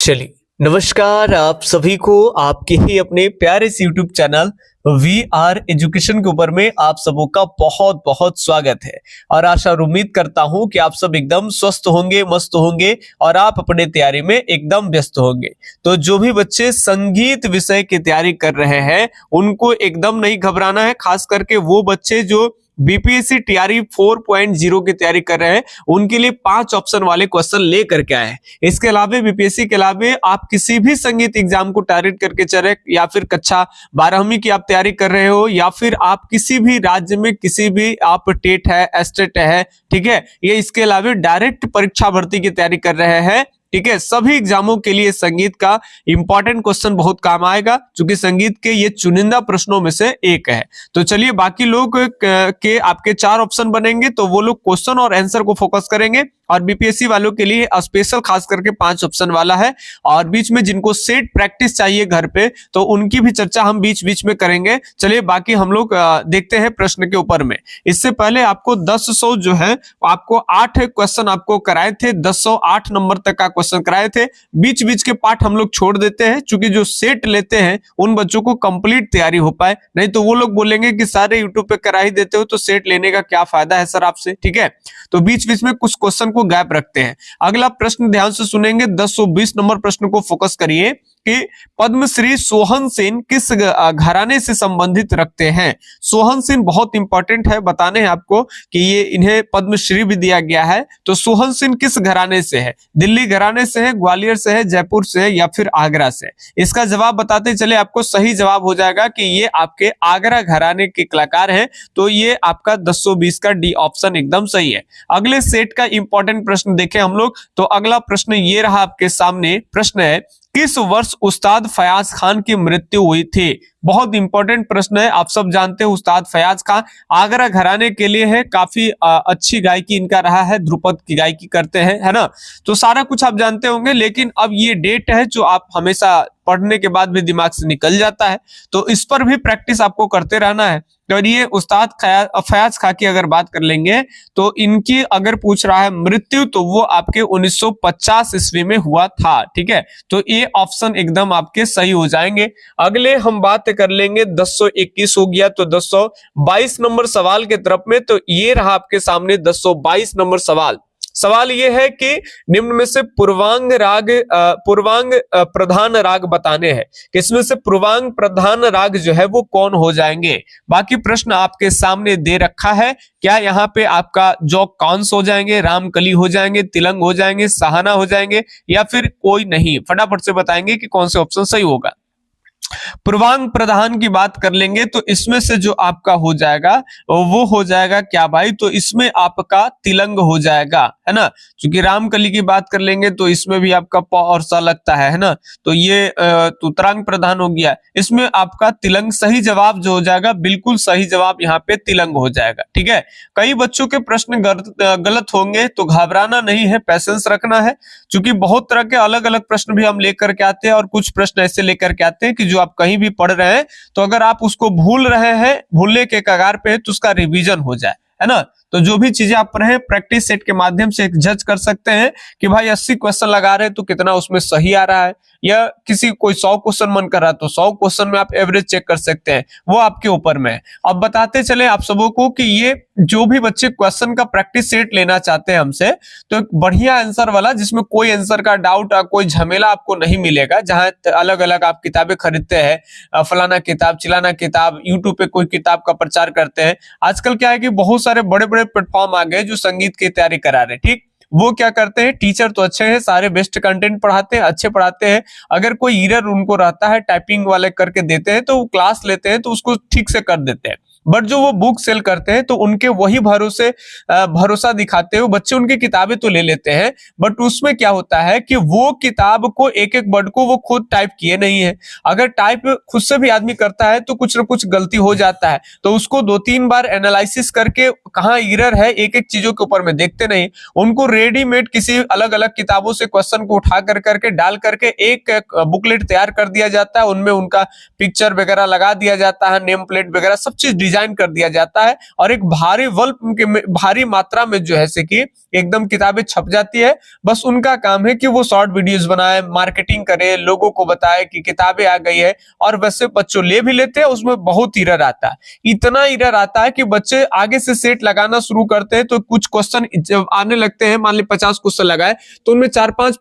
चलिए, नमस्कार आप सभी को आपके ही अपने प्यारे से YouTube channel we are education के ऊपर में आप सबों का बहुत बहुत स्वागत है। और आशा और उम्मीद करता हूं कि आप सब एकदम स्वस्थ होंगे, मस्त होंगे और आप अपने तैयारी में एकदम व्यस्त होंगे। तो जो भी बच्चे संगीत विषय की तैयारी कर रहे हैं उनको एकदम नहीं घबराना है, खास करके वो बच्चे जो बीपीएससी टीआरई 4.0 की तैयारी कर रहे हैं उनके लिए 5 ऑप्शन वाले क्वेश्चन लेकर के आए हैं। इसके अलावा बीपीएससी के अलावा आप किसी भी संगीत एग्जाम को टारगेट करके चले, या फिर कक्षा 12वीं की आप तैयारी कर रहे हो, या फिर आप किसी भी राज्य में किसी भी आप टेट है, एस्टेट है, ठीक है, ये इसके अलावा डायरेक्ट परीक्षा भर्ती की तैयारी कर रहे हैं, ठीक है, सभी एग्जामों के लिए संगीत का इंपॉर्टेंट क्वेश्चन बहुत काम आएगा, क्योंकि संगीत के ये चुनिंदा प्रश्नों में से एक है। तो चलिए, बाकी लोग के आपके 4 ऑप्शन बनेंगे तो वो लोग क्वेश्चन और आंसर को फोकस करेंगे, और बीपीएससी वालों के लिए स्पेशल खास करके 5 ऑप्शन वाला है। और बीच में जिनको सेट प्रैक्टिस चाहिए घर पे, तो उनकी भी चर्चा हम बीच बीच में करेंगे। चलिए, बाकी हम लोग देखते हैं प्रश्न के ऊपर में। इससे पहले आपको 1000 जो है आपको 8 क्वेश्चन आपको कराए थे, 1008 नंबर तक का क्वेश्चन कराए थे। बीच बीच के पार्ट हम लोग छोड़ देते हैं, क्योंकि जो सेट लेते हैं उन बच्चों को कंप्लीट तैयारी हो पाए, नहीं तो वो लोग बोलेंगे कि सारे यूट्यूब पे करा ही देते हो तो सेट लेने का क्या फायदा है सर आपसे, ठीक है। तो बीच बीच में कुछ क्वेश्चन को गैप रखते हैं। अगला प्रश्न ध्यान से सुनेंगे, 1020 नंबर प्रश्न को फोकस करिए कि पद्मश्री सोहन सेन किस घराने से संबंधित रखते हैं। सोहन सेन बहुत इंपॉर्टेंट है, बताने हैं आपको कि ये इन्हें पद्मश्री भी दिया गया है। तो सोहन सेन किस घराने से है? दिल्ली घराने से है, ग्वालियर से है, जयपुर से है, या फिर आगरा से? इसका जवाब बताते चले, आपको सही जवाब हो जाएगा कि ये आपके आगरा घराने के कलाकार हैं। तो ये आपका 1020 का डी ऑप्शन एकदम सही है। अगले सेट का इंपॉर्टेंट प्रश्न देखें हम लोग। तो अगला प्रश्न ये रहा आपके सामने। प्रश्न है, किस वर्ष उस्ताद फयाज खान की मृत्यु हुई थी? बहुत इंपॉर्टेंट प्रश्न है। आप सब जानते हैं उस्ताद फयाज खान आगरा घराने के लिए है, काफी अच्छी गायकी इनका रहा है, ध्रुपद की गायकी करते हैं, है ना। तो सारा कुछ आप जानते होंगे, लेकिन अब ये डेट है जो आप हमेशा पढ़ने के बाद भी दिमाग से निकल जाता है, तो इस पर भी प्रैक्टिस आपको करते रहना है। और ये उस्ताद फयाज खान की अगर बात कर लेंगे तो इनकी अगर पूछ रहा है मृत्यु, तो वो आपके 1950 ईस्वी में हुआ था, ठीक है। तो ये ऑप्शन एकदम आपके सही हो जाएंगे। अगले हम बात कर लेंगे, 1021 हो गया, तो 1022 नंबर सवाल के तरफ में। तो ये रहा आपके सामने 1022 नंबर सवाल। सवाल ये है कि निम्न में से पूर्वांग प्रधान राग बताने हैं, कि इसमें से पूर्वांग प्रधान राग जो है वो कौन हो जाएंगे। बाकी प्रश्न आपके सामने दे रखा है। क्या यहाँ पे आपका जौक कांस हो जाएंगे, रामकली हो जाएंगे, तिलंग हो जाएंगे, सहाना हो जाएंगे, या फिर कोई नहीं? फटाफट से बताएंगे कि कौन से ऑप्शन सही होगा। पूर्वांग प्रधान की बात कर लेंगे तो इसमें से जो आपका हो जाएगा वो हो जाएगा क्या भाई? तो इसमें आपका तिलंग हो जाएगा, है ना। क्योंकि रामकली की बात कर लेंगे तो इसमें भी आपका प और सा लगता है ना। तो ये उत्तरांग प्रधान हो गया, इसमें आपका तिलंग सही जवाब जो हो जाएगा, बिल्कुल सही जवाब यहाँ पे तिलंग हो जाएगा, ठीक है। कई बच्चों के प्रश्न गलत होंगे तो घबराना नहीं है, पैसेंस रखना है, क्योंकि बहुत तरह के अलग अलग प्रश्न भी हम लेकर के आते हैं, और कुछ प्रश्न ऐसे लेकर के आते हैं कि जो आप कहीं भी पढ़ रहे हैं तो अगर आप उसको भूल रहे हैं, भूलने के कगार पे है, तो उसका रिवीजन हो जाए, है ना। तो जो भी चीजें आप पढ़े प्रैक्टिस सेट के माध्यम से जज कर सकते हैं कि भाई 80 क्वेश्चन लगा रहे हैं तो कितना उसमें सही आ रहा है, या किसी कोई 100 क्वेश्चन मन कर रहा है तो 100 क्वेश्चन में आप एवरेज चेक कर सकते हैं, वो आपके ऊपर में है। अब बताते चले आप सबों को कि ये जो भी बच्चे क्वेश्चन का प्रैक्टिस सेट लेना चाहते हैं हमसे, तो एक बढ़िया आंसर वाला जिसमें कोई आंसर का डाउट, कोई झमेला आपको नहीं मिलेगा, जहां अलग अलग आप किताबें खरीदते हैं, फलाना किताब चिलाना किताब, यूट्यूब पे कोई किताब का प्रचार करते हैं। आजकल क्या है कि बहुत सारे बड़े बड़े प्लेटफॉर्म आ गए जो संगीत की तैयारी करा रहे हैं, ठीक। वो क्या करते हैं, टीचर तो अच्छे हैं, सारे बेस्ट कंटेंट पढ़ाते हैं, अच्छे पढ़ाते हैं। अगर कोई एरर उनको रहता है, टाइपिंग वाले करके देते हैं, तो वो क्लास लेते हैं तो उसको ठीक से कर देते हैं। बट जो वो बुक सेल करते हैं तो उनके वही भरोसा दिखाते हुए बच्चे उनकी किताबें तो ले लेते हैं, बट उसमें क्या होता है कि वो किताब को एक एक वर्ड को वो खुद टाइप किए नहीं है। अगर टाइप खुद से भी आदमी करता है तो कुछ ना कुछ गलती हो जाता है, तो उसको 2-3 बार एनालिसिस करके कहाँ एरर है एक एक चीजों के ऊपर में देखते नहीं, उनको रेडीमेड किसी अलग अलग किताबों से क्वेश्चन को उठा कर करके डाल करके एक बुकलेट तैयार कर दिया जाता है, उनमें उनका पिक्चर वगैरह लगा दिया जाता है, नेम प्लेट वगैरह सब चीज डिजाइन कर दिया जाता है, और एक भारी मात्रा में जो है से कि एकदम किताबें छप जाती है। बस उनका काम है कि वो शॉर्ट वीडियोस बनाए, मार्केटिंग करे, लोगों को बताए कि किताबें आ गई है, और वैसे बच्चों ले भी लेते हैं, उसमें बहुत एरर आता है, इतना एरर आता है कि बच्चे आगे से सेट लगाना शुरू करते हैं तो कुछ क्वेश्चन जब आने लगते हैं, मान ली 50 क्वेश्चन लगाए तो उनमें 5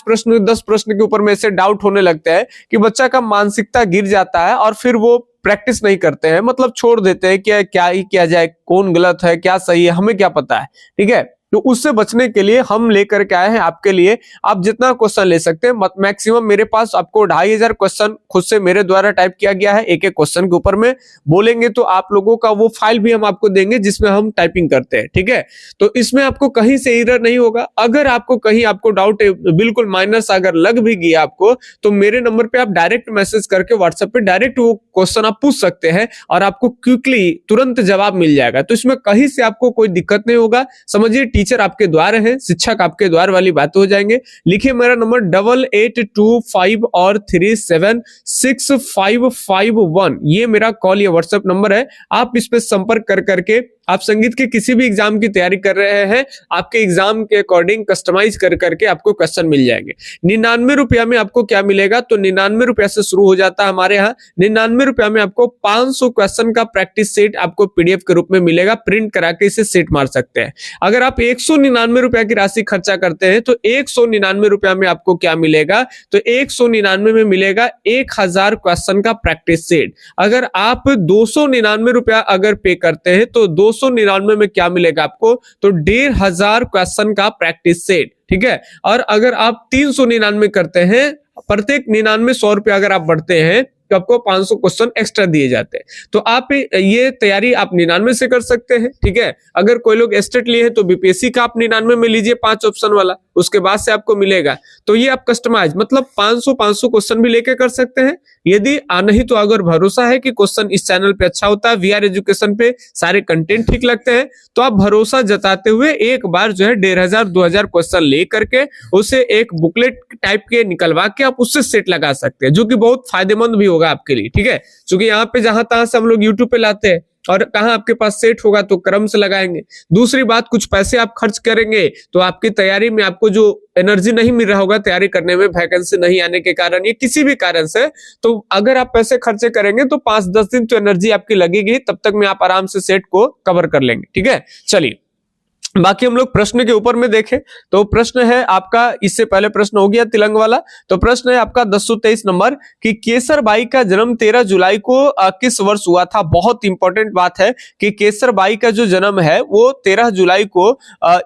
प्रश्न 10 प्रश्न के ऊपर में से डाउट होने लगता है कि बच्चा का मानसिकता गिर जाता है, और फिर वो प्रैक्टिस नहीं करते हैं, मतलब छोड़ देते हैं कि क्या ही किया जाए, कौन गलत है क्या सही है हमें क्या पता है। ठीक है, तो उससे बचने के लिए हम लेकर के आए हैं आपके लिए, आप जितना क्वेश्चन ले सकते हैं, मैक्सिमम मेरे पास आपको 2500 क्वेश्चन खुद से मेरे द्वारा टाइप किया गया है, एक एक क्वेश्चन के ऊपर में बोलेंगे तो आप लोगों का वो फाइल भी हम आपको देंगे जिसमें हम टाइपिंग करते हैं। ठीक है, तो इसमें आपको कहीं से एरर नहीं होगा। अगर आपको कहीं आपको डाउट बिल्कुल माइनस अगर लग भी गया आपको, तो मेरे नंबर पे आप डायरेक्ट मैसेज करके व्हाट्सएप पे डायरेक्ट वो क्वेश्चन आप पूछ सकते हैं, और आपको क्विकली तुरंत जवाब मिल जाएगा। तो इसमें कहीं से आपको कोई दिक्कत नहीं होगा। समझिए टीचर आपके द्वार है, शिक्षक आपके द्वार वाली बात हो जाएंगे। लिखिए मेरा नंबर 8825 और 376551, ये मेरा कॉल या व्हाट्सएप नंबर है। आप इस पे संपर्क कर करके आप संगीत के किसी भी एग्जाम की तैयारी कर रहे हैं, आपके एग्जाम के अकॉर्डिंग कस्टमाइज कर करके आपको क्वेश्चन मिल जाएंगे। 99 रुपया में आपको क्या मिलेगा, तो 99 रुपया से शुरू हो जाता है हमारे यहाँ। 99 रुपया में आपको 500 क्वेश्चन का प्रैक्टिस सेट आपको पीडीएफ के रूप में मिलेगा, प्रिंट करा के इसे सेट मार सकते हैं। अगर आप 199 रुपया की राशि खर्चा करते हैं तो 199 रुपया में आपको क्या मिलेगा, तो 199 में मिलेगा 1000 क्वेश्चन का प्रैक्टिस सेट। अगर आप 299 रुपया अगर पे करते हैं तो 299 में क्या मिलेगा आपको, तो 1500 क्वेश्चन का प्रैक्टिस सेट। ठीक है, और अगर आप 399 करते हैं, प्रत्येक 99 100 रुपया अगर आप बढ़ते हैं तो आपको 500 क्वेश्चन एक्स्ट्रा दिए जाते हैं। तो आप ये तैयारी आप 99 से कर सकते हैं। ठीक है, अगर कोई लोग एस्टेट लिए हैं तो बीपीएससी का आप 99 में लीजिए, 5 ऑप्शन वाला, उसके बाद से आपको मिलेगा। तो ये आप कस्टमाइज मतलब 500 क्वेश्चन भी लेके कर सकते हैं। यदि नहीं तो अगर भरोसा है कि क्वेश्चन इस चैनल पे अच्छा होता है, वीआर एजुकेशन पे सारे कंटेंट ठीक लगते हैं, तो आप भरोसा जताते हुए एक बार जो है 1500-2000 क्वेश्चन ले करके उसे एक बुकलेट टाइप के निकलवा के आप उससे सेट लगा सकते हैं, जो कि बहुत फायदेमंद भी होगा आपके लिए। ठीक है, क्योंकि यहाँ पे जहां तहां से हम लोग यूट्यूब पे लाते हैं, और कहां आपके पास सेट होगा तो क्रम से लगाएंगे। दूसरी बात, कुछ पैसे आप खर्च करेंगे तो आपकी तैयारी में आपको जो एनर्जी नहीं मिल रहा होगा तैयारी करने में, वैकेंसी नहीं आने के कारण या किसी भी कारण से, तो अगर आप पैसे खर्चे करेंगे तो 5-10 दिन तो एनर्जी आपकी लगेगी, तब तक में आप आराम से सेट को कवर कर लेंगे। ठीक है, चलिए बाकी हम लोग प्रश्न के ऊपर में देखें तो प्रश्न है आपका, इससे पहले प्रश्न हो गया तिलंग वाला, तो प्रश्न है आपका 1023 नंबर कि केसर बाई का जन्म 13 जुलाई को किस वर्ष हुआ था। बहुत इंपॉर्टेंट बात है कि केसर बाई का जो जन्म है वो 13 जुलाई को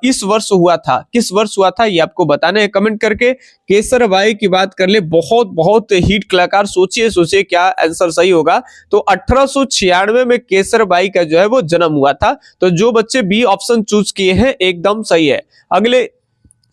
इस वर्ष हुआ था। किस वर्ष हुआ था ये आपको बताना है कमेंट करके। केसर बाई की बात कर ले, बहुत हिट कलाकार, सोचिए क्या आंसर सही होगा। तो 1896 में केसर बाई का जो है वो जन्म हुआ था। तो जो बच्चे बी ऑप्शन चूज किए हैं एकदम सही है। अगले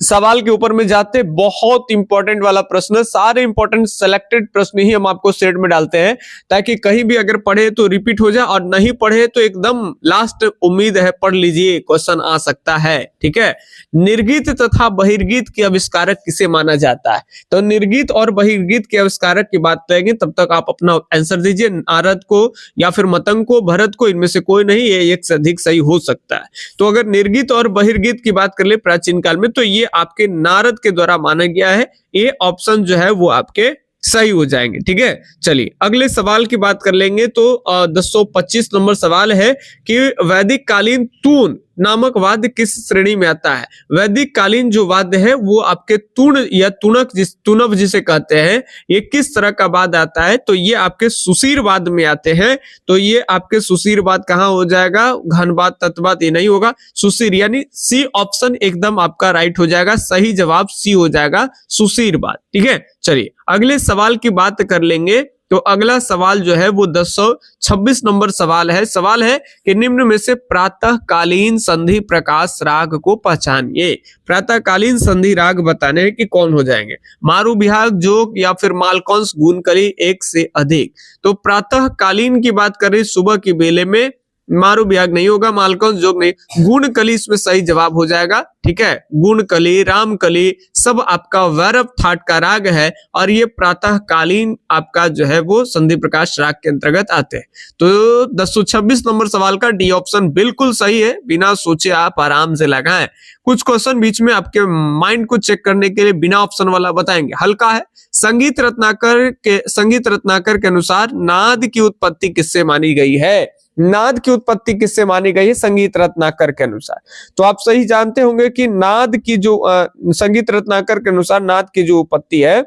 सवाल के ऊपर में जाते, बहुत इंपॉर्टेंट वाला प्रश्न, सारे इंपॉर्टेंट सिलेक्टेड प्रश्न ही हम आपको सेट में डालते हैं ताकि कहीं भी अगर पढ़े तो रिपीट हो जाए, और नहीं पढ़े तो एकदम लास्ट उम्मीद है पढ़ लीजिए, क्वेश्चन आ सकता है। ठीक है, निर्गीत तथा बहिर्गीत के आविष्कारक किसे माना जाता है। तो निर्गीत और बहिर्गीत के आविष्कारक की बात करेंगे, तब तक आप अपना आंसर दीजिए। नारद को या फिर मतंग को, भरत को, इनमें से कोई नहीं, ये एक से अधिक सही हो सकता है। तो अगर निर्गीत और बहिर्गीत की बात कर ले प्राचीन काल में, तो ये आपके नारद के द्वारा माना गया है। ये ऑप्शन जो है वो आपके सही हो जाएंगे। ठीक है, चलिए अगले सवाल की बात कर लेंगे। तो 1025 नंबर सवाल है कि वैदिक कालीन तून नामक वाद्य किस श्रेणी में आता है। वैदिक कालीन जो वाद्य है वो आपके तुण या तुनब जिसे कहते हैं, ये किस तरह का वाद्य आता है, तो ये आपके सुशीर वाद्य में आते हैं। तो ये आपके सुशीर वाद्य कहाँ हो जाएगा, घनवाद तत्वाद ये नहीं होगा, सुशीर, यानी सी ऑप्शन एकदम आपका राइट हो जाएगा, सही जवाब सी हो जाएगा, सुशीर वाद्य। ठीक है, चलिए अगले सवाल की बात कर लेंगे। तो अगला सवाल जो है वो 1026 नंबर सवाल है। सवाल है कि निम्न में से प्रातःकालीन संधि प्रकाश राग को पहचानिए। प्रातःकालीन संधि राग बताने हैं कि कौन हो जाएंगे, मारू बिहाग, जोग या फिर मालकंस, गुणकली, एक से अधिक। तो प्रातःकालीन की बात करें, सुबह की बेले में मारू बिहाग नहीं होगा, मालकंस जोग नहीं, गुणकली इसमें सही जवाब हो जाएगा। ठीक है, गुणकली, रामकली सब आपका वैरव थाट का राग है और ये प्रातःकालीन आपका जो है वो संधि प्रकाश राग के अंतर्गत आते हैं। तो 226 नंबर सवाल का डी ऑप्शन बिल्कुल सही है, बिना सोचे आप आराम से लगाएं। कुछ क्वेश्चन बीच में आपके माइंड को चेक करने के लिए बिना ऑप्शन वाला बताएंगे, हल्का है। संगीत रत्नाकर के अनुसार नाद की उत्पत्ति किससे मानी गई है? नाद की उत्पत्ति किससे मानी गई है संगीत रत्नाकर के अनुसार? तो आप सही जानते होंगे कि नाद की जो संगीत रत्नाकर के अनुसार नाद की जो उत्पत्ति है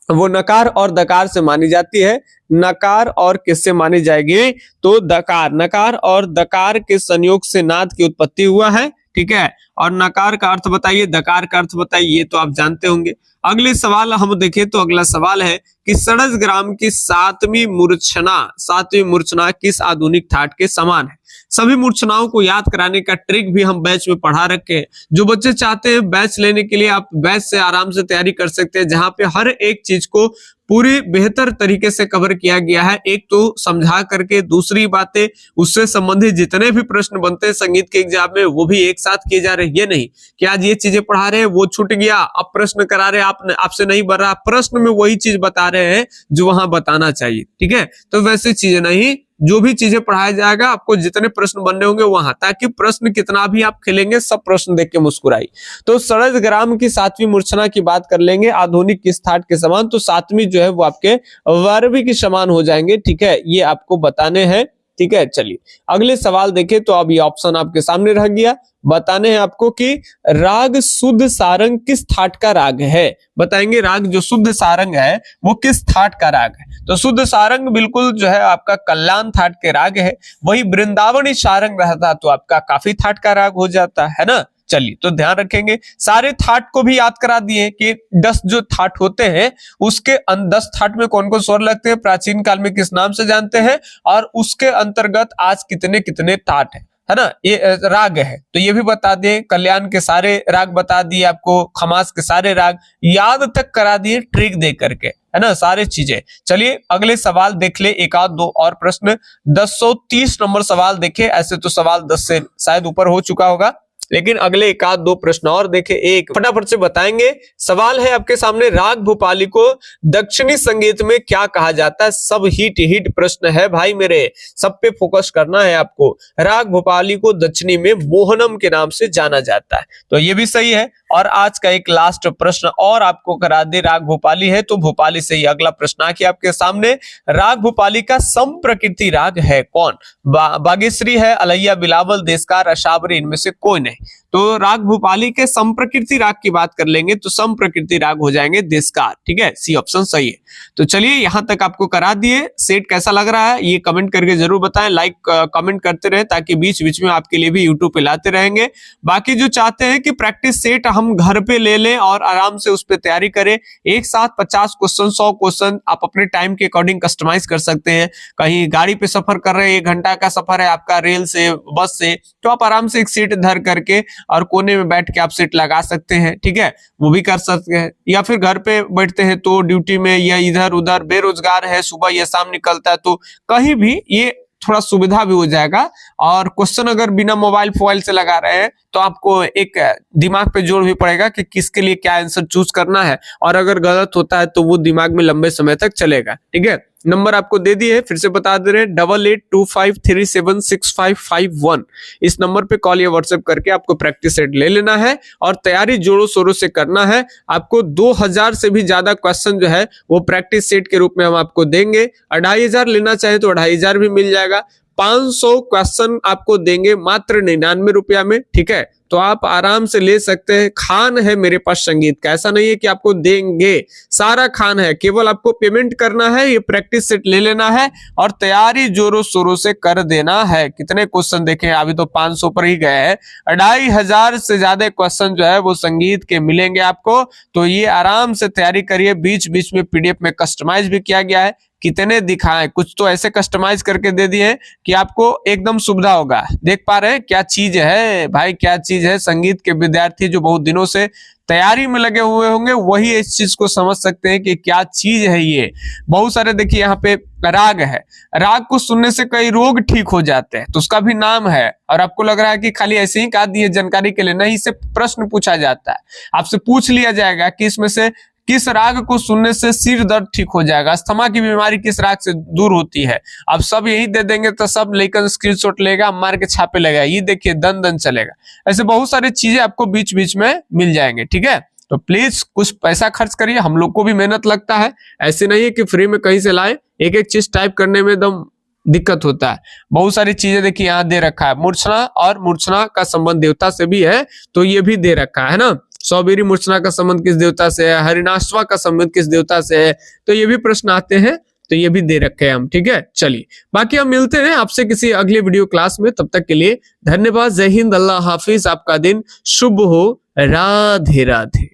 वो नकार और दकार से मानी जाती है। नकार और किससे मानी जाएगी? तो दकार, नकार और दकार के संयोग से नाद की उत्पत्ति हुआ है। ठीक है, और नकार का अर्थ बताइए, दकार का अर्थ बताइए, ये तो आप जानते होंगे। अगले सवाल हम देखें तो अगला सवाल है कि षड्ज ग्राम की सातवीं मूर्छना किस आधुनिक ठाट के समान है? सभी मूर्छनाओं को याद कराने का ट्रिक भी हम बैच में पढ़ा रखे हैं। जो बच्चे चाहते हैं बैच लेने के लिए, आप बैच से आराम से तैयारी कर सकते हैं, जहां पे हर एक चीज को पूरी बेहतर तरीके से कवर किया गया है। एक तो समझा करके, दूसरी बातें उससे संबंधित जितने भी प्रश्न बनते हैं संगीत के एग्जाम में वो भी एक साथ किए जा रहे हैं। ये नहीं कि आज ये चीजें पढ़ा रहे हैं वो छूट गया, अब प्रश्न करा रहे हैं आपसे नहीं बन रहा, प्रश्न में वही चीज बता रहे हैं जो वहां बताना चाहिए। ठीक है, तो वैसी चीजें नहीं, जो भी चीजें पढ़ाया जाएगा आपको जितने प्रश्न बनने होंगे वहां, ताकि प्रश्न कितना भी आप खेलेंगे सब प्रश्न देख के मुस्कुराई। तो षड्ज ग्राम की सातवीं मूर्छना की बात कर लेंगे, आधुनिक किस ठाट के समान? तो सातवीं जो है वो आपके वैरवी के समान हो जाएंगे। ठीक है, ये आपको बताने हैं। ठीक है, चलिए अगले सवाल देखें तो अब ये ऑप्शन आपके सामने रह गया। बताने हैं आपको कि राग शुद्ध सारंग किस ठाट का राग है? बताएंगे राग जो शुद्ध सारंग है वो किस ठाट का राग है? तो शुद्ध सारंग बिल्कुल जो है आपका कल्याण थाट के राग है। वही वृंदावनी सारंग रहता तो आपका काफी थाट का राग हो जाता है ना। चलिए, तो ध्यान रखेंगे, सारे थाट को भी याद करा दिए कि 10 जो थाट होते हैं उसके 10 थाट में कौन कौन स्वर लगते हैं, प्राचीन काल में किस नाम से जानते हैं, और उसके अंतर्गत आज कितने कितने थाट है ना, ये राग है। तो ये भी बता दें, कल्याण के सारे राग बता दिए आपको, खमास के सारे राग याद तक करा दिए ट्रिक दे करके, है ना, सारे चीजें। चलिए अगले सवाल देख ले, एक आध दो और प्रश्न। 1030 नंबर सवाल देखे, ऐसे तो सवाल 10 से शायद ऊपर हो चुका होगा, लेकिन अगले एक आध दो प्रश्न और देखे, एक फटाफट से बताएंगे। सवाल है आपके सामने, राग भूपाली को दक्षिणी संगीत में क्या कहा जाता है? सब हिट प्रश्न है भाई मेरे, सब पे फोकस करना है आपको। राग भूपाली को दक्षिणी में मोहनम के नाम से जाना जाता है, तो ये भी सही है। और आज का एक लास्ट प्रश्न और आपको करा दे, राग भूपाली है तो भूपाली से ही अगला प्रश्न आके आपके सामने, राग भूपाली का समप्रकृति राग है कौन? बागेश्वरी है, अलैया, बिलावल, देशकार, अशावरी, इनमें से कोई नहीं। तो राग भूपाली के समप्रकृति राग की बात कर लेंगे तो समप्रकृति राग हो जाएंगे देशकार। ठीक है, सी ऑप्शन सही है। तो चलिए यहां तक आपको करा दिए, सेट कैसा लग रहा है ये कमेंट करके जरूर बताएं, लाइक कमेंट करते रहे ताकि बीच बीच में आपके लिए भी यूट्यूब पे लाते रहेंगे। बाकी जो चाहते हैं कि प्रैक्टिस सेट हम घर पे ले लें और आराम से उस पर तैयारी करें, एक साथ 50 क्वेश्चन 100 क्वेश्चन आप अपने टाइम के अकॉर्डिंग कस्टमाइज कर सकते हैं। कहीं गाड़ी पे सफर कर रहे हैं, 1 घंटा का सफर है आपका रेल से बस से, तो आप आराम से एक सीट धर करके और कोने में बैठ के आप सीट लगा सकते हैं। ठीक है, वो भी कर सकते हैं। या फिर घर पे बैठते हैं तो ड्यूटी में या इधर उधर बेरोजगार है, सुबह या शाम निकलता है, तो कहीं भी ये थोड़ा सुविधा भी हो जाएगा। और क्वेश्चन अगर बिना मोबाइल फोबाइल से लगा रहे हैं तो आपको एक दिमाग पे जोर भी पड़ेगा कि किसके लिए क्या आंसर चूज करना है, और अगर गलत होता है तो वो दिमाग में लंबे समय तक चलेगा। ठीक है, नंबर आपको दे दिए, फिर से बता दे रहे हैं, 8825376551। इस नंबर पे कॉल या व्हाट्सएप करके आपको प्रैक्टिस सेट ले लेना है और तैयारी जोरों शोरों से करना है। आपको 2000 से भी ज्यादा क्वेश्चन जो है वो प्रैक्टिस सेट के रूप में हम आपको देंगे। 2500 लेना चाहे तो 2500 भी मिल जाएगा। 500 क्वेश्चन आपको देंगे मात्र 99 रुपया में। ठीक है, तो आप आराम से ले सकते हैं। खान है मेरे पास संगीत का, ऐसा नहीं है कि आपको देंगे, सारा खान है, केवल आपको पेमेंट करना है, ये प्रैक्टिस सेट ले लेना है और तैयारी जोरों शोरों से कर देना है। कितने क्वेश्चन देखे, अभी तो 500 पर ही गए हैं। 2500 से ज्यादा क्वेश्चन जो है वो संगीत के मिलेंगे आपको, तो ये आराम से तैयारी करिए। बीच बीच में पीडीएफ में कस्टमाइज भी किया गया है, कितने दिखाएं, कुछ तो ऐसे कस्टमाइज करके दे दिए कि आपको एकदम सुविधा होगा। देख पा रहे हैं क्या चीज है भाई, क्या चीज है। संगीत के विद्यार्थी जो बहुत दिनों से तैयारी में लगे हुए होंगे वही इस चीज को समझ सकते हैं कि क्या चीज है ये। बहुत सारे देखिए यहाँ पे राग है, राग को सुनने से कई रोग ठीक हो जाते हैं, तो उसका भी नाम है। और आपको लग रहा है कि खाली ऐसे ही कहा दिए जानकारी के लिए, नहीं, इससे प्रश्न पूछा जाता है, आपसे पूछ लिया जाएगा कि इसमें से किस राग को सुनने से सिर दर्द ठीक हो जाएगा, अस्थमा की बीमारी किस राग से दूर होती है। अब सब यही दे देंगे तो सब लेकर स्क्रीनशॉट लेगा, मार के छापे लगेगा, ये देखिए दन दन चलेगा। ऐसे बहुत सारी चीजें आपको बीच बीच में मिल जाएंगे, ठीक है। तो प्लीज कुछ पैसा खर्च करिए, हम लोग को भी मेहनत लगता है, ऐसे नहीं है कि फ्री में कहीं से लाए। एक एक चीज टाइप करने में एकदम दिक्कत होता है। बहुत सारी चीजें देखिए यहाँ दे रखा है, मूर्छना, और मूर्छना का संबंध देवता से भी है, तो ये भी दे रखा है ना। सौबेरी मूर्छना का संबंध किस देवता से है, हरिनाश्वा का संबंध किस देवता से है, तो ये भी प्रश्न आते हैं, तो ये भी दे रखे हैं हम, ठीक है। चलिए बाकी हम मिलते हैं आपसे किसी अगले वीडियो क्लास में, तब तक के लिए धन्यवाद। जय हिंद, अल्लाह हाफिज, आपका दिन शुभ हो, राधे राधे।